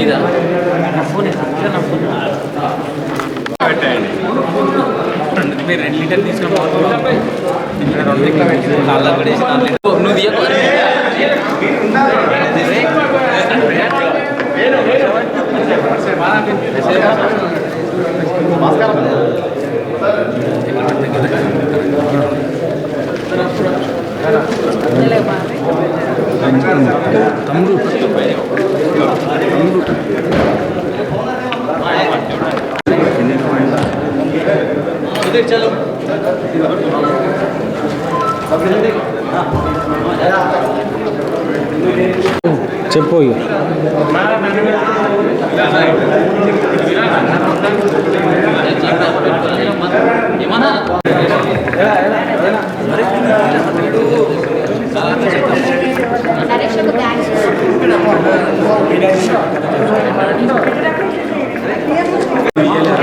ఇదా నా ఫోన్ నా ఫోన్ పెట్టండి. మీరు 2 లీటర్లు తీసుకొని పోతున్నావు. 2 లీటర్లు పెట్టి కాళ్ళ పడేసి నువ్వు తీయకు. తమ్ముడు చలో చెప్పు.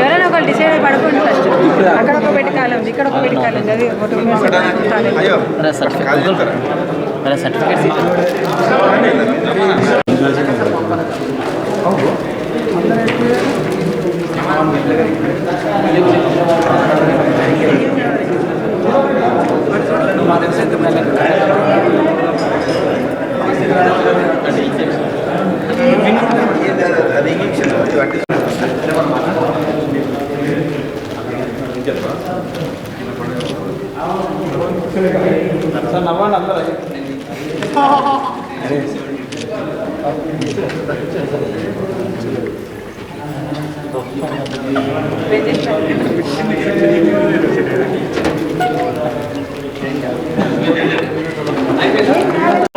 ఎవరైనా ఒకళ్ళు డిసైడ్ అయి పడుకోండి ఫస్ట్. అక్కడ ఒక పెట్టి కాలం, ఇక్కడ ఒక పెట్టి కాలం. అది సర్టిఫికేట్ నవ్వండి అందరూ.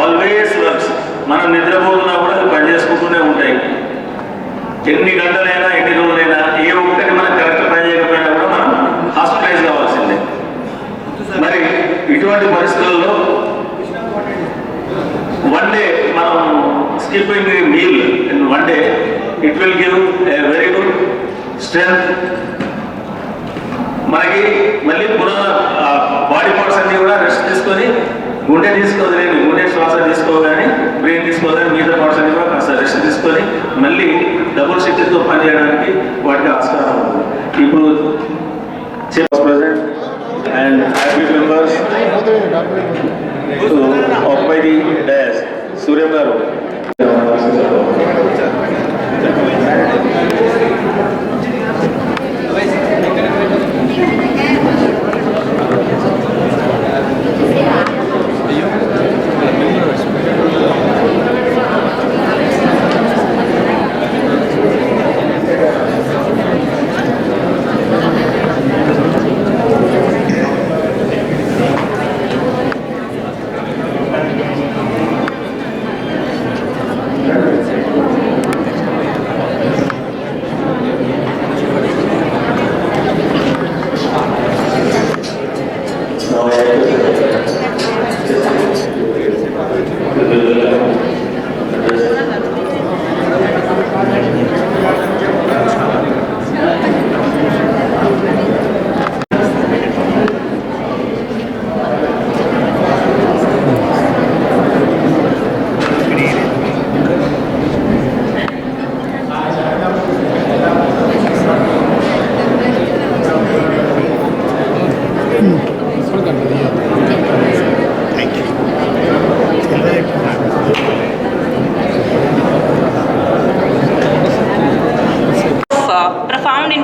Always works. మనం నిద్రపోతున్నా కూడా అది పని చేసుకుంటూనే ఉంటాయి. ఎన్ని గంటలైనా ఎన్ని రోజులైనా ఏ ఒక్కటి మనం కరెక్ట్ పని చేయకపోయినా కూడా మనం హాస్పిటలైజ్ కావాల్సిందే. మరి ఇటువంటి పరిస్థితుల్లో వన్ డే మనం skipping meal in one day it will give a very good strength. మనకి మళ్ళీ బాడీ పార్ట్స్ అన్ని కూడా రెస్ట్ తీసుకొని, గుండె తీసుకోవద్దు, గుండె శ్వాస తీసుకోగానే బ్రెయిన్ తీసుకోవద్దని మిగతా పార్ట్స్ అన్ని కూడా కాస్త రెస్ట్ తీసుకొని మళ్ళీ డబుల్ శక్తితో పనిచేయడానికి వాటికి ఆస్కారం ఉంది. ఇప్పుడు president and happy members to occupy the dais. Suryam garu.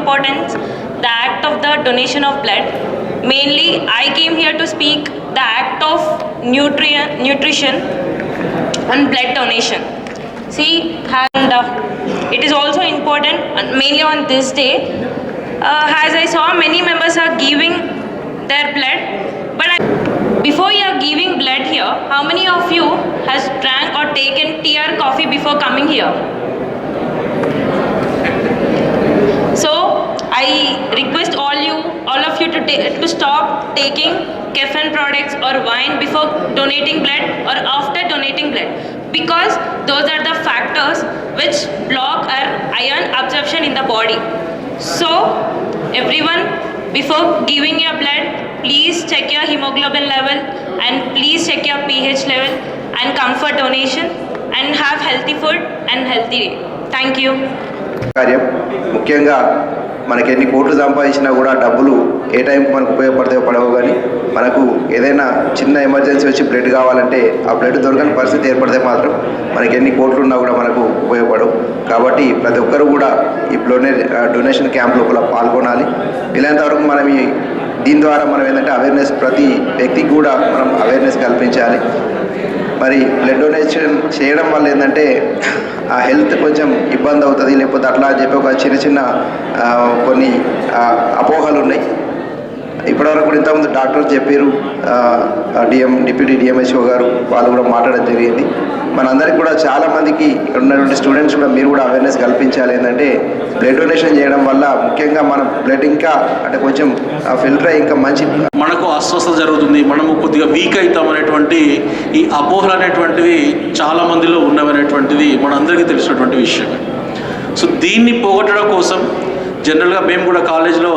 Importance, the act of the donation of blood. Mainly I came here to speak the act of nutrition and blood donation. See, and it is also important mainly on this day, as I saw many members are giving their blood, but before you are giving blood here, how many of you has drank or taken tea or coffee before coming here? So I request all of you to stop taking caffeine products or wine before donating blood or after donating blood, because those are the factors which block our iron absorption in the body. So everyone, before giving your blood, please check your hemoglobin level and please check your pH level and come for donation. and have healthy food and healthy day. Thank you. కార్యం ముఖ్యంగా మనకి ఎన్ని కోట్లు సంపాదించినా కూడా డబ్బులు ఏ టైంకి మనకు ఉపయోగపడతాయో పడవు, కానీ మనకు ఏదైనా చిన్న ఎమర్జెన్సీ వచ్చి బ్లడ్ కావాలంటే ఆ బ్లడ్ దొరకని పరిస్థితి ఏర్పడితే మాత్రం మనకి ఎన్ని కోట్లు ఉన్నా కూడా మనకు ఉపయోగపడవు. కాబట్టి ప్రతి ఒక్కరు కూడా ఈ డొనేషన్ క్యాంప్ లోపల పాల్గొనాలి. వీలైనంతవరకు మనం దీని ద్వారా మనం ఏంటంటే అవేర్నెస్, ప్రతి వ్యక్తికి కూడా మనం అవేర్నెస్ కల్పించాలి. మరి బ్లడ్ డొనేషన్ చేయడం వల్ల ఏంటంటే ఆ హెల్త్ కొంచెం ఇబ్బంది అవుతుంది, లేకపోతే అట్లా అని చెప్పి ఒక చిన్న కొన్ని అపోహలు ఉన్నాయి. ఇప్పటివరకు కూడా ఇంతకుముందు డాక్టర్ చెప్పారు, డిప్యూటీ డిఎంహెచ్ఓ గారు వాళ్ళు కూడా మాట్లాడడం జరిగింది. మనందరికీ కూడా చాలామందికి ఇక్కడ ఉన్నటువంటి స్టూడెంట్స్ కూడా మీరు కూడా అవేర్నెస్ కల్పించాలి. ఏంటంటే బ్లడ్ డొనేషన్ చేయడం వల్ల ముఖ్యంగా మన బ్లడ్ ఇంకా అంటే కొంచెం ఫిల్టర్ అయ్యి ఇంకా మంచి మనకు అస్వస్థత జరుగుతుంది, మనము కొద్దిగా వీక్ అవుతాం అనేటువంటి ఈ అపోహలు అనేటువంటివి చాలా మందిలో ఉన్నవనేటువంటిది మనందరికీ తెలిసినటువంటి విషయమే. సో దీన్ని పోగొట్టడం కోసం జనరల్గా మేము కూడా కాలేజ్లో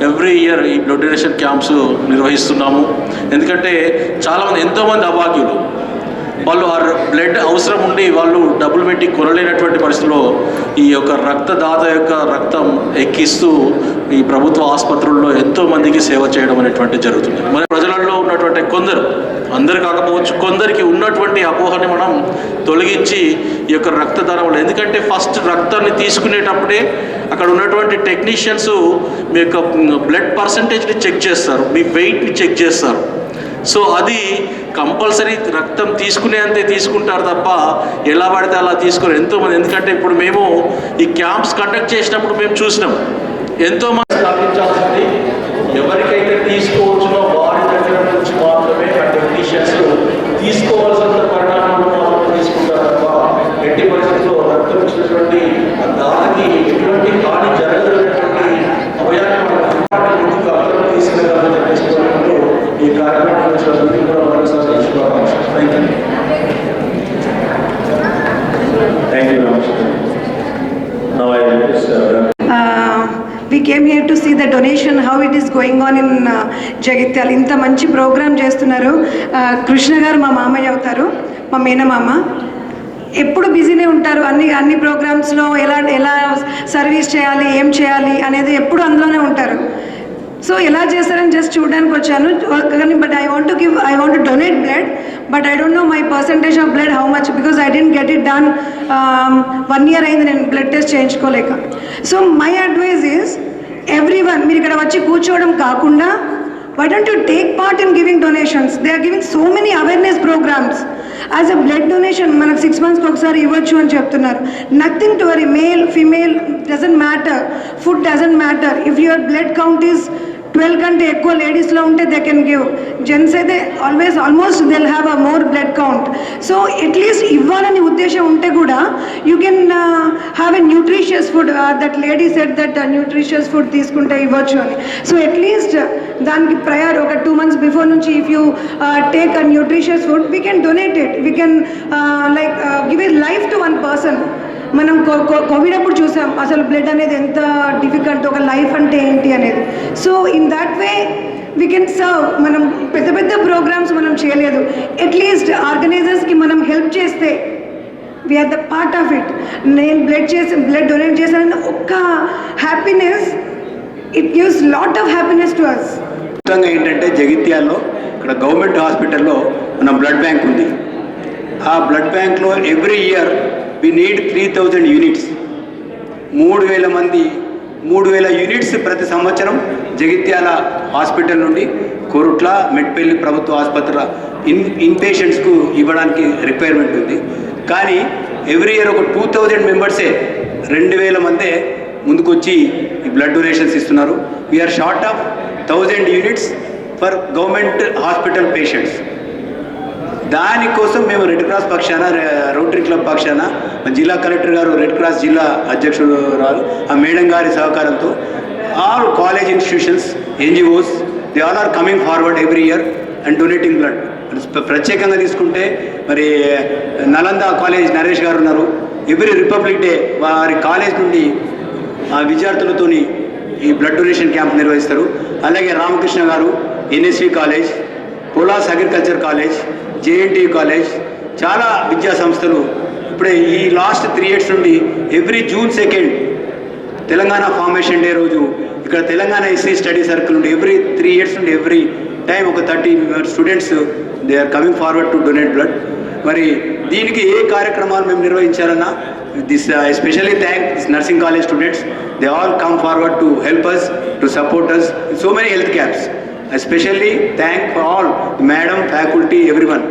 ఎవ్రీ ఇయర్ ఈ బ్లడ్ డొనేషన్ క్యాంప్స్ నిర్వహిస్తున్నాము. ఎందుకంటే చాలామంది ఎంతోమంది అభాగ్యులు వాళ్ళు ఆ బ్లడ్ అవసరం ఉండి వాళ్ళు డబ్బులు పెట్టి కొనలేనటువంటి పరిస్థితుల్లో ఈ యొక్క రక్తదాత యొక్క రక్తం ఎక్కిస్తూ ఈ ప్రభుత్వ ఆసుపత్రుల్లో ఎంతోమందికి సేవ చేయడం అనేటువంటి జరుగుతుంది. మన ప్రజలలో ఉన్నటువంటి కొందరు, అందరు కాకపోవచ్చు, కొందరికి ఉన్నటువంటి అపోహని మనం తొలగించి ఈ యొక్క రక్తదానం వల్ల, ఎందుకంటే ఫస్ట్ రక్తాన్ని తీసుకునేటప్పుడే అక్కడ ఉన్నటువంటి టెక్నీషియన్స్ మీ యొక్క బ్లడ్ పర్సంటేజ్ని చెక్ చేస్తారు, మీ వెయిట్ని చెక్ చేస్తారు. సో అది కంపల్సరీ రక్తం తీసుకునే అంతే తీసుకుంటారు తప్ప ఎలా పడితే అలా తీసుకోరు ఎంతోమంది. ఎందుకంటే ఇప్పుడు మేము ఈ క్యాంప్స్ కండక్ట్ చేసినప్పుడు మేము చూసినాం ఎంతోమంది స్థాపించాల్సింది ఎవరికైతే తీసుకోవచ్చునో వారి దగ్గర నుంచి మాత్రమే ఆ టెక్నీషియన్స్ తీసుకోవాల్సిన పరిణామంలో మాత్రమే తీసుకుంటారు తప్ప ఎట్టి పరిస్థితుల్లో రక్తం ఇచ్చినటువంటి దానికి ఎటువంటి హాని జరగదనేటువంటి అభయాన్ని ముందుకు అందరూ తీసుకెళ్ళాలని చెప్పేసుకున్నప్పుడు ఈ కార్యక్రమం కూడా మరోసారి thank you. We came here to see the donation, how it is going on in Jagityal. ఇంత మంచి ప్రోగ్రామ్ చేస్తున్నారు. కృష్ణ గారు మా మామయ్య అవుతారు, మా మేనమామ. ఎప్పుడు బిజీనే ఉంటారు, అన్ని ప్రోగ్రామ్స్లో ఎలా సర్వీస్ చేయాలి, ఏం చేయాలి అనేది ఎప్పుడు అందులోనే ఉంటారు. సో ఎలా చేస్తారని జస్ట్ చూడడానికి వచ్చాను. కానీ but I want to donate blood, but I don't know my percentage of blood how much, because I didn't get it done. 1 year అయింది నేను బ్లడ్ టెస్ట్ చేయించుకోలేక. So my advice is everyone, మీరు ఇక్కడ వచ్చి కూర్చోవడం కాకుండా why don't you take part in giving donations? They are giving so many awareness programs. As a blood donation మనకు 6 months ఒకసారి ఇవ్వచ్చు అని చెప్తున్నారు. Nothing to worry, male female doesn't matter, food doesn't matter. If your blood count is 12 కంటే ఎక్కువ లేడీస్లో ఉంటే they can give. Gents అయితే almost they will have a more blood count. So at least ఇవ్వాలని ఉద్దేశం ఉంటే కూడా you can have a nutritious food. That lady set that nutritious food తీసుకుంటే ఇవ్వచ్చు అని. సో అట్లీస్ట్ దానికి ఒక 2 months బిఫోర్ నుంచి if you take a nutritious food we can donate it. We can give a life to 1 person. మనం Covid అప్పుడు చూసాం అసలు బ్లడ్ అనేది ఎంత డిఫికల్ట్, ఒక లైఫ్ అంటే ఏంటి అనేది. So in that way we can serve. మనం పెద్ద ప్రోగ్రామ్స్ మనం చేయలేదు, అట్లీస్ట్ ఆర్గనైజర్స్కి మనం హెల్ప్ చేస్తే we're the part of it. నేను బ్లడ్ డొనేట్ చేశానని ఒక్క happiness, it gives lot of happiness to us. ముఖ్యంగా ఏంటంటే జగిత్యాల్లో ఇక్కడ గవర్నమెంట్ హాస్పిటల్లో మన బ్లడ్ బ్యాంక్ ఉంది. ఆ బ్లడ్ బ్యాంక్లో every year we need 3000 units. 3000 మంది, 3000 యూనిట్స్ ప్రతి సంవత్సరం జగిత్యాల హాస్పిటల్ నుండి కోరుట్ల, మెట్పల్లి ప్రభుత్వ ఆసుపత్రుల ఇన్పేషెంట్స్కు ఇవ్వడానికి రిక్వైర్మెంట్ ఉంది. కానీ ఎవ్రీ ఇయర్ ఒక 2000 మెంబర్సే, 2000 మందే ముందుకొచ్చి ఈ బ్లడ్ డొనేషన్స్ ఇస్తున్నారు. We're short of 1000 units for government hospital patients. దానికోసం మేము రెడ్ క్రాస్ పక్షాన, రోటరీ క్లబ్ పక్షాన జిల్లా కలెక్టర్ గారు, రెడ్ క్రాస్ జిల్లా అధ్యక్షుడు రారు, ఆ మేడం గారి సహకారంతో all college institutions, NGOs, they all are coming forward every year and donating blood. ప్రత్యేకంగా తీసుకుంటే మరి నలంద కాలేజ్ నరేష్ గారు ఉన్నారు. ఎవ్రీ రిపబ్లిక్ డే వారి కాలేజ్ నుండి విద్యార్థులతోని ఈ బ్లడ్ డొనేషన్ క్యాంప్ నిర్వహిస్తారు. అలాగే Ramakrishna garu, NSV college, Polas agriculture college, JNT college, చాలా విద్యా సంస్థలు ఇప్పుడే ఈ లాస్ట్ 3 years నుండి every June 2 Telangana formation day రోజు ఇక్కడ తెలంగాణ ఎస్సీ స్టడీ సర్కిల్ నుండి ఎవ్రీ 3 years నుండి ఎవ్రీ టైం ఒక 30 students they are coming forward to donate blood. మరి దీనికి ఏ కార్యక్రమాలు మేము నిర్వహించాలన్నా this especially thank this nursing college students, they all come forward to help us, to support us so many health camps. Especially thank for all madam, faculty, everyone.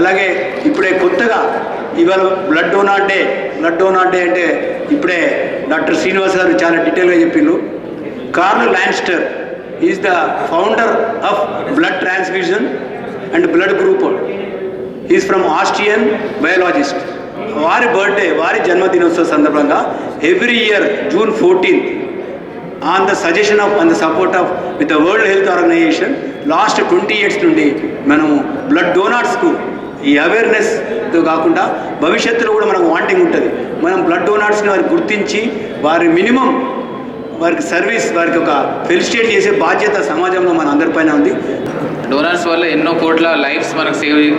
అలాగే ఇప్పుడే కొత్తగా ఇవాళ బ్లడ్ డోనార్ డే అంటే ఇప్పుడే doctor Srinivas గారు చాలా డీటెయిల్గా చెప్పిండ్రు. Karl Landsteiner is the founder of blood transfusion and blood group. Is from Austrian biologist. వారి జన్మదినోత్సవ సందర్భంగా every year June 14 on the suggestion of and the support of with the world health organization last 20 years నుండి మనము blood డోనార్స్కు ఈ అవేర్నెస్తో కాకుండా భవిష్యత్తులో కూడా మనకు వాంటింగ్ ఉంటుంది. మనం బ్లడ్ డోనార్స్ని వారికి గుర్తించి వారి మినిమం వారికి సర్వీస్, వారికి ఒక ఫెలిసిటేట్ చేసే బాధ్యత సమాజంలో మన అందరిపైన ఉంది. డోనర్స్ వల్ల ఎన్నో కోట్ల లైఫ్స్ మనకు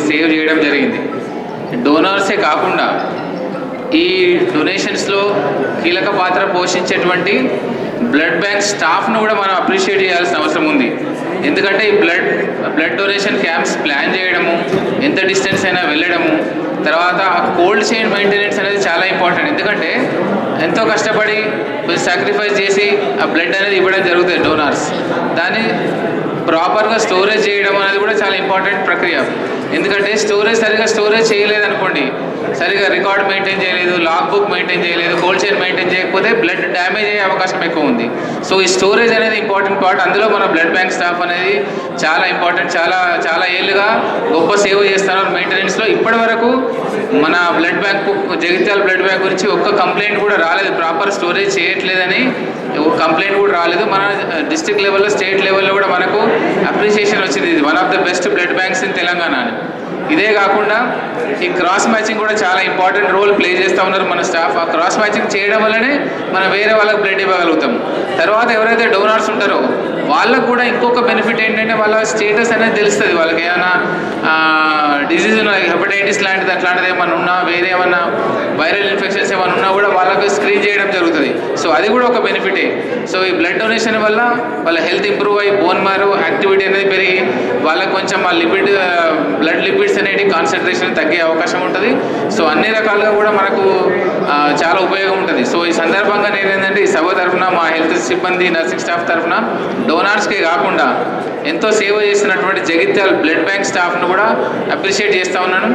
సేవ్ చేయడం జరిగింది. డోనర్సే కాకుండా ఈ డొనేషన్స్లో కీలక పాత్ర పోషించేటువంటి బ్లడ్ బ్యాంక్ స్టాఫ్ను కూడా మనం అప్రిషియేట్ చేయాల్సిన అవసరం ఉంది. ఎందుకంటే ఈ బ్లడ్ డొనేషన్ క్యాంప్స్ ప్లాన్ చేయడము, ఎంత డిస్టెన్స్ అయినా వెళ్ళడము, తర్వాత కోల్డ్ చైన్ మెయింటెనెన్స్ అనేది చాలా ఇంపార్టెంట్. ఎందుకంటే ఎంతో కష్టపడి సాక్రిఫైస్ చేసి ఆ బ్లడ్ అనేది ఇవ్వడం జరుగుతుంది డోనార్స్. దాన్ని ప్రాపర్గా స్టోరేజ్ చేయడం అనేది కూడా చాలా ఇంపార్టెంట్ ప్రక్రియ. ఎందుకంటే సరిగా స్టోరేజ్ చేయలేదనుకోండి, సరిగా రికార్డ్ మెయింటైన్ చేయలేదు, లాగ్ బుక్ మెయింటైన్ చేయలేదు, కోల్డ్ చైన్ మెయింటైన్ చేయకపోతే బ్లడ్ డ్యామేజ్ అయ్యే అవకాశం ఎక్కువ ఉంది. సో ఈ స్టోరేజ్ అనేది ఇంపార్టెంట్ పార్ట్. అందులో మన బ్లడ్ బ్యాంక్ స్టాఫ్ అనేది చాలా ఇంపార్టెంట్. చాలా ఏళ్ళుగా గొప్ప సేవ చేస్తున్నారు మెయింటెనెన్స్లో. ఇప్పటి వరకు మన blood bank, Jagtial blood bank గురించి ఒక్క కంప్లైంట్ కూడా రాలేదు. ప్రాపర్ స్టోరేజ్ చేయట్లేదని కంప్లైంట్ కూడా రాలేదు. మన డిస్ట్రిక్ట్ లెవెల్లో, స్టేట్ లెవెల్లో కూడా మనకు అప్రిషియేషన్ వచ్చింది. ఇది one of the best blood banks in Telangana అని. ఇదే కాకుండా ఈ క్రాస్ మ్యాచింగ్ కూడా చాలా ఇంపార్టెంట్ రోల్ ప్లే చేస్తూ ఉన్నారు మన స్టాఫ్. ఆ క్రాస్ మ్యాచింగ్ చేయడం వల్లనే మనం వేరే వాళ్ళకి బ్లడ్ ఇవ్వగలుగుతాం. తర్వాత ఎవరైతే డోనార్స్ ఉంటారో వాళ్ళకు కూడా ఇంకొక బెనిఫిట్ ఏంటంటే వాళ్ళ స్టేటస్ అనేది తెలుస్తుంది. వాళ్ళకి ఏమైనా డిసీజ్ ఉన్న హెపటైటిస్ లాంటిది అట్లాంటిది ఏమైనా ఉన్నా, వేరే ఏమన్నా వైరల్ ఇన్ఫెక్షన్స్ ఏమైనా ఉన్నా కూడా వాళ్ళకు స్క్రీన్ చేయడం జరుగుతుంది. సో అది కూడా ఒక బెనిఫిటే. సో ఈ బ్లడ్ డొనేషన్ వల్ల వాళ్ళ హెల్త్ ఇంప్రూవ్ అయ్యి బోన్ మారో యాక్టివిటీ అనేది పెరిగి వాళ్ళకు కొంచెం ఆ బ్లడ్ లిపిడ్స్ అనేవి కాన్సన్ట్రేషన్ తగ్గే అవకాశం ఉంటుంది. సో అన్ని రకాలుగా కూడా మనకు చాలా ఉపయోగం ఉంటుంది. సో ఈ సందర్భంగా నేను ఏంటంటే ఈ సభ తరఫున మా హెల్త్ సిబ్బంది, నర్సింగ్ స్టాఫ్ తరఫున డోనార్స్కే కాకుండా ఎంతో సేవ చేస్తున్నటువంటి జగిత్యాల బ్లడ్ బ్యాంక్ స్టాఫ్ను కూడా అప్రిషియేట్ చేస్తూ ఉన్నాను.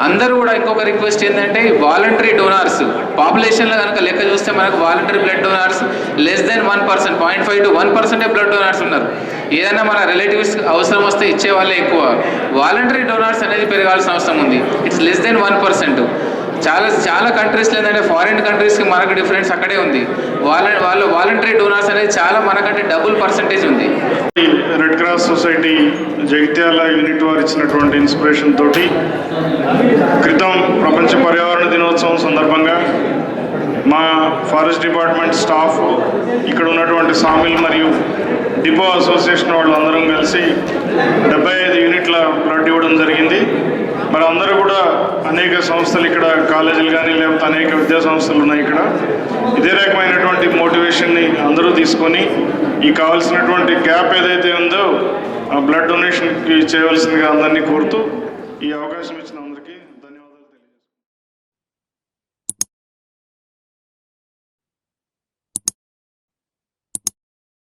అందరూ కూడా ఇంకొక రిక్వెస్ట్ ఏంటంటే వాలంటరీ డోనార్స్ పాపులేషన్లో కనుక లెక్క చూస్తే మనకు voluntary blood donors less than 1%, 0.5 to 1% blood donors ఉన్నారు. ఏదైనా మన రిలేటివ్స్ అవసరం వస్తే ఇచ్చే వాళ్ళే ఎక్కువ. వాలంటరీ డోనార్స్ అనేది పెరగాల్సిన అవసరం ఉంది. It's less than 1%. చాలా కంట్రీస్లో ఏంటంటే ఫారిన్ కంట్రీస్కి మనకు డిఫరెన్స్ అక్కడే ఉంది. వాళ్ళు వాలంటరీ డోనార్స్ అనేది చాలా మనకంటే డబుల్ పర్సంటేజ్ ఉంది. Red cross society Jagtial unit వారు ఇచ్చినటువంటి ఇన్స్పిరేషన్ తోటి క్రితం ప్రపంచ పర్యావరణ దినోత్సవం సందర్భంగా మా ఫారెస్ట్ డిపార్ట్మెంట్ స్టాఫ్, ఇక్కడ ఉన్నటువంటి సామిల్ మరియు డిపో అసోసియేషన్ వాళ్ళందరం కలిసి 75 యూనిట్ల బ్లడ్ ఇవ్వడం జరిగింది. మరి అందరూ కూడా అనేక సంస్థలు, ఇక్కడ కాలేజీలు కానీ లేకపోతే అనేక విద్యా సంస్థలు ఉన్నాయి. ఇక్కడ ఇదే రకమైనటువంటి మోటివేషన్ని అందరూ తీసుకొని ఈ కావాల్సినటువంటి గ్యాప్ ఏదైతే ఉందో బ్లడ్ డొనేషన్కి చేయవలసిందిగా అందరినీ కోరుతూ ఈ అవకాశం ఇచ్చిన